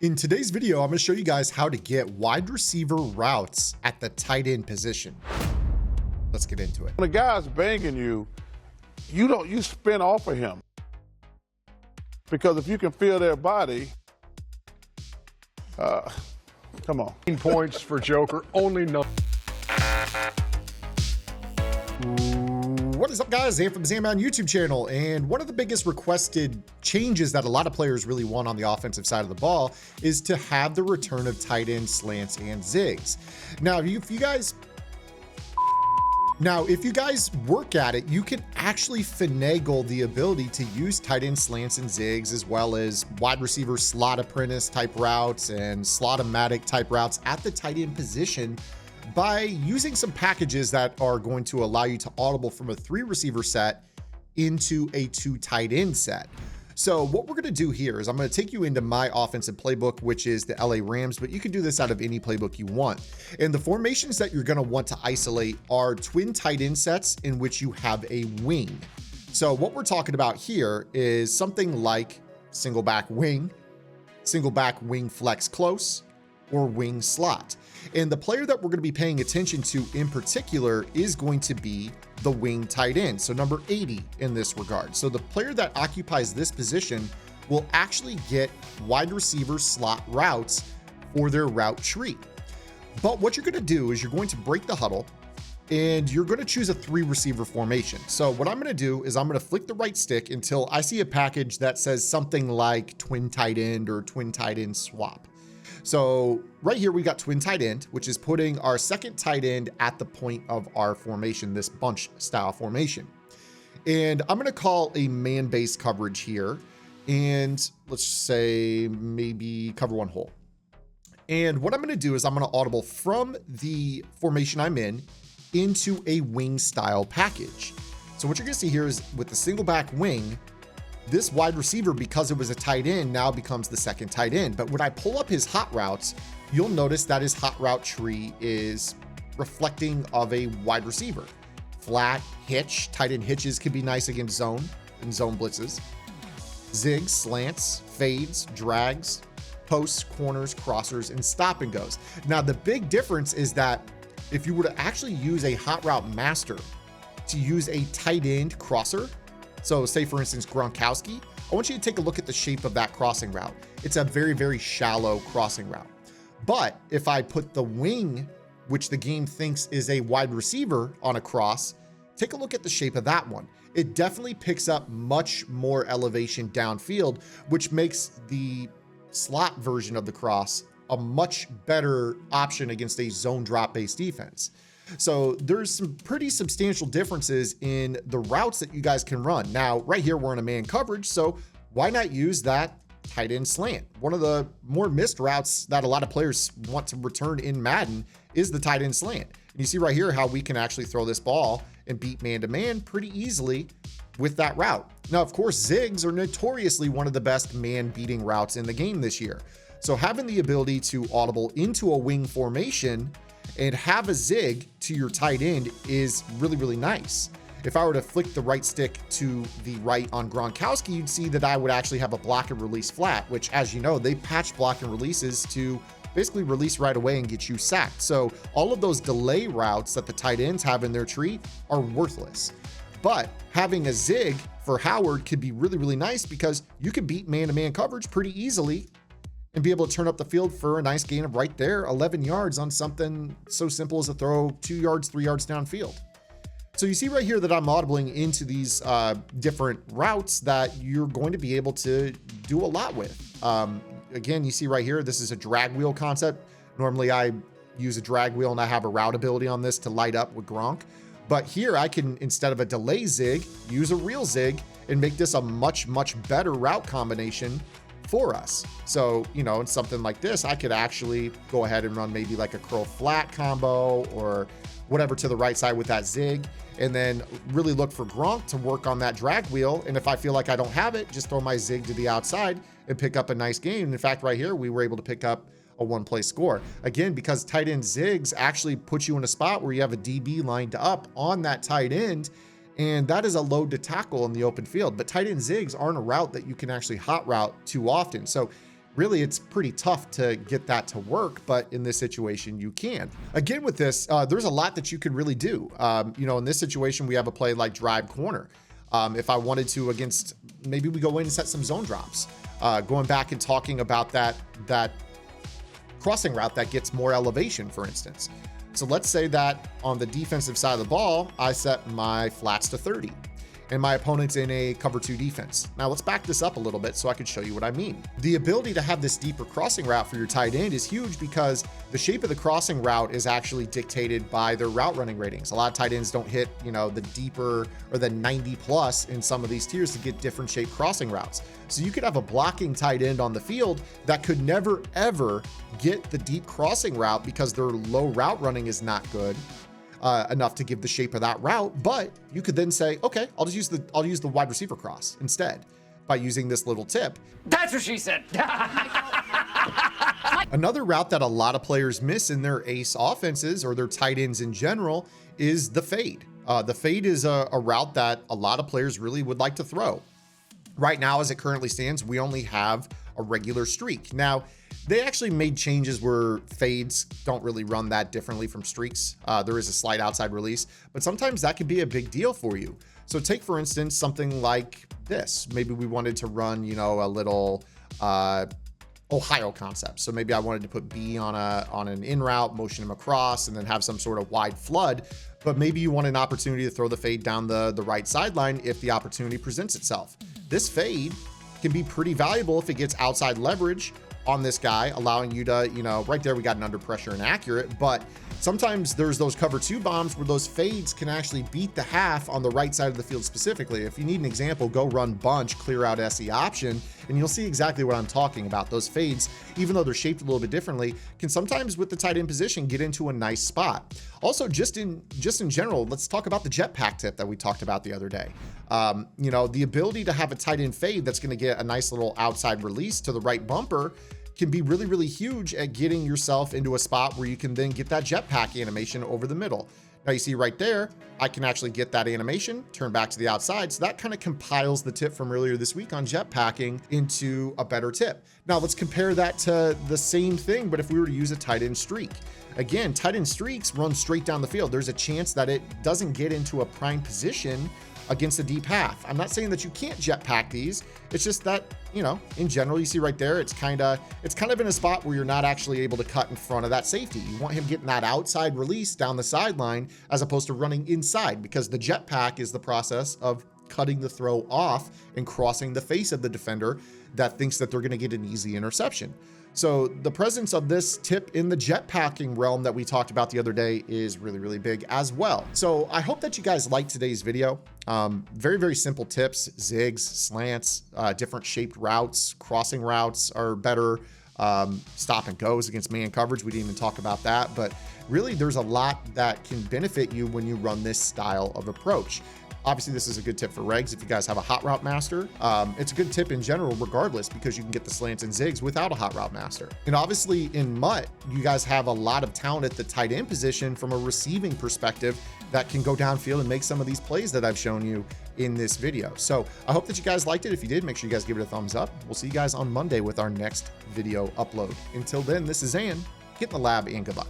In today's video, I'm going to show you guys how to get wide receiver routes at the tight end position. Let's get into it. When a guy's banging you, you spin off of him. Because if you can feel their body, come on. Points for Joker, only no. What is up, guys? Zan from the Madden YouTube channel, and one of the biggest requested changes that a lot of players really want on the offensive side of the ball is to have the return of tight end slants and zigs. Now, if you guys work at it, you can actually finagle the ability to use tight end slants and zigs, as well as wide receiver slot apprentice type routes and slot-o-matic type routes at the tight end position by using some packages that are going to allow you to audible from a 3 receiver set into a 2 tight end set. So what we're going to do here is I'm going to take you into my offensive playbook, which is the LA Rams, but you can do this out of any playbook you want. And the formations that you're going to want to isolate are twin tight end sets in which you have a wing. So what we're talking about here is something like single back wing flex close, or wing slot. And the player that we're going to be paying attention to in particular is going to be the wing tight end. So number 80 in this regard. So the player that occupies this position will actually get wide receiver slot routes for their route tree. But what you're going to do is you're going to break the huddle and you're going to choose a 3 receiver formation. So what I'm going to do is I'm going to flick the right stick until I see a package that says something like twin tight end or twin tight end swap. So right here, we got twin tight end, which is putting our second tight end at the point of our formation, this bunch style formation. And I'm going to call a man-based coverage here. And let's say maybe cover 1 hole. And what I'm going to do is I'm going to audible from the formation I'm in into a wing style package. So what you're going to see here is with the single back wing, this wide receiver, because it was a tight end, now becomes the second tight end. But when I pull up his hot routes, you'll notice that his hot route tree is reflecting of a wide receiver. Flat, hitch, tight end hitches can be nice against zone and zone blitzes. Zigs, slants, fades, drags, posts, corners, crossers, and stop and goes. Now, the big difference is that if you were to actually use a hot route master to use a tight end crosser, so say for instance, Gronkowski, I want you to take a look at the shape of that crossing route. It's a very, very shallow crossing route. But if I put the wing, which the game thinks is a wide receiver, on a cross, take a look at the shape of that one. It definitely picks up much more elevation downfield, which makes the slot version of the cross a much better option against a zone drop based defense. So there's some pretty substantial differences in the routes that you guys can run. Now, right here, we're in a man coverage, so why not use that tight end slant? One of the more missed routes that a lot of players want to return in Madden is the tight end slant. And you see right here how we can actually throw this ball and beat man-to-man pretty easily with that route. Now, of course, zigs are notoriously one of the best man-beating routes in the game this year. So having the ability to audible into a wing formation and have a zig to your tight end is really, really nice. If I were to flick the right stick to the right on Gronkowski, you'd see that I would actually have a block and release flat, which, as you know, they patch block and releases to basically release right away and get you sacked. So all of those delay routes that the tight ends have in their tree are worthless. But having a zig for Howard could be really, really nice because you can beat man-to-man coverage pretty easily and be able to turn up the field for a nice gain of right there, 11 yards on something so simple as a throw 2 yards, 3 yards downfield. So you see right here that I'm audibling into these different routes that you're going to be able to do a lot with. Again, you see right here, this is a drag wheel concept. Normally I use a drag wheel and I have a route ability on this to light up with Gronk. But here I can, instead of a delay zig, use a real zig and make this a much, much better route combination for us. So, you know, in something like this, I could actually go ahead and run maybe like a curl flat combo or whatever to the right side with that zig, and then really look for Gronk to work on that drag wheel. And if I feel like I don't have it, just throw my zig to the outside and pick up a nice game. In fact, right here, we were able to pick up a 1-play score. Again, because tight end zigs actually put you in a spot where you have a DB lined up on that tight end, and that is a load to tackle in the open field. But tight end zigs aren't a route that you can actually hot route too often. So Really, it's pretty tough to get that to work, but in this situation, you can. Again, with this, there's a lot that you could really do. You know, in this situation, we have a play like drive corner. If I wanted to against, maybe we go in and set some zone drops. Going back and talking about that crossing route that gets more elevation, for instance. So let's say that on the defensive side of the ball, I set my flats to 30 and my opponent's in a cover 2 defense. Now let's back this up a little bit so I can show you what I mean. The ability to have this deeper crossing route for your tight end is huge because the shape of the crossing route is actually dictated by their route running ratings. A lot of tight ends don't hit, you know, the deeper or the 90 plus in some of these tiers to get different shaped crossing routes. So you could have a blocking tight end on the field that could never ever get the deep crossing route because their low route running is not good enough to give the shape of that route. But you could then say, okay, I'll use the wide receiver cross instead by using this little tip. That's what she said. Another route that a lot of players miss in their ace offenses or their tight ends in general is the fade. The fade is a route that a lot of players really would like to throw. Right now, as it currently stands, we only have a regular streak. Now, they actually made changes where fades don't really run that differently from streaks. There is a slight outside release, but sometimes that could be a big deal for you. So take, for instance, something like this. Maybe we wanted to run, you know, a little Ohio concept. So maybe I wanted to put B on an in route, motion him across, and then have some sort of wide flood. But maybe you want an opportunity to throw the fade down the right sideline if the opportunity presents itself. This fade can be pretty valuable if it gets outside leverage on this guy, allowing you to, you know, right there we got an under pressure and accurate, but sometimes there's those cover 2 bombs where those fades can actually beat the half on the right side of the field specifically. If you need an example, go run bunch, clear out SE option, and you'll see exactly what I'm talking about. Those fades, even though they're shaped a little bit differently, can sometimes with the tight end position get into a nice spot. Also, just in general, let's talk about the jetpack tip that we talked about the other day. You know, the ability to have a tight end fade that's going to get a nice little outside release to the right bumper can be really, really huge at getting yourself into a spot where you can then get that jetpack animation over the middle. Now you see right there, I can actually get that animation, turn back to the outside. So that kind of compiles the tip from earlier this week on jetpacking into a better tip. Now let's compare that to the same thing, but if we were to use a tight end streak. Again, tight end streaks run straight down the field. There's a chance that it doesn't get into a prime position against a deep half. I'm not saying that you can't jetpack these. It's just that, you know, in general, you see right there, it's kind of in a spot where you're not actually able to cut in front of that safety. You want him getting that outside release down the sideline as opposed to running inside, because the jetpack is the process of cutting the throw off and crossing the face of the defender that thinks that they're going to get an easy interception. So the presence of this tip in the jetpacking realm that we talked about the other day is really, really big as well. So I hope that you guys liked today's video. Very, very simple tips, zigs, slants, different shaped routes, crossing routes are better. Stop and goes against man coverage. We didn't even talk about that, but really there's a lot that can benefit you when you run this style of approach. Obviously, this is a good tip for regs if you guys have a hot route master. It's a good tip in general, regardless, because you can get the slants and zigs without a hot route master. And obviously in MUT, you guys have a lot of talent at the tight end position from a receiving perspective that can go downfield and make some of these plays that I've shown you in this video. So I hope that you guys liked it. If you did, make sure you guys give it a thumbs up. We'll see you guys on Monday with our next video upload. Until then, this is Ann. Get in the lab and good luck.